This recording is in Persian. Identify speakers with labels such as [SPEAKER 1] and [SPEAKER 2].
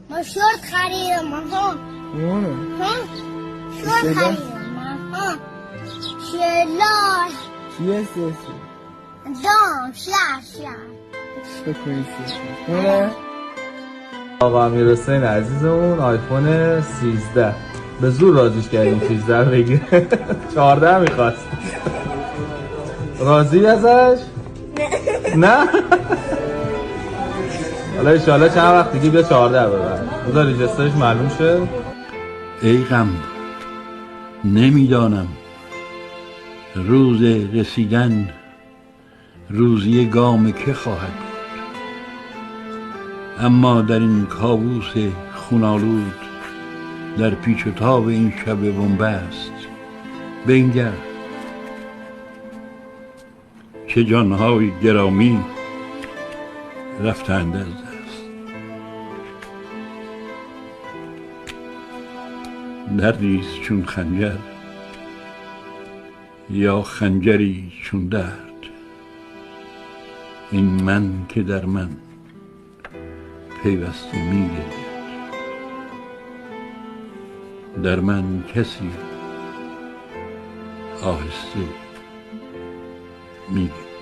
[SPEAKER 1] ما شورت خریدم ها شورت خریدم ها شلال
[SPEAKER 2] چیه سیسی؟
[SPEAKER 1] دام شهر
[SPEAKER 2] بکنی سیسی خونه؟
[SPEAKER 3] آقا امیرحسین عزیزمون آیفون 13 به زور راضیش کردیم 13 بگیره 14 میخواست راضی ازش؟ نه؟ حالا ایشالا چند وقت دیگه بیا 14 ببر بذار ریجسترش معلوم شه.
[SPEAKER 4] ای غم نمیدانم روز رسیدن روزی گام که خواهد بود، اما در این کابوس خونالود در پیچ و تاب این شب بنبست بنگر چه جانهای گرامی رفتند از دست. دردیست چون خنجر یا خنجری چون درد، این من که در من پیوسته میگردد، در من کسی آهسته میگردد.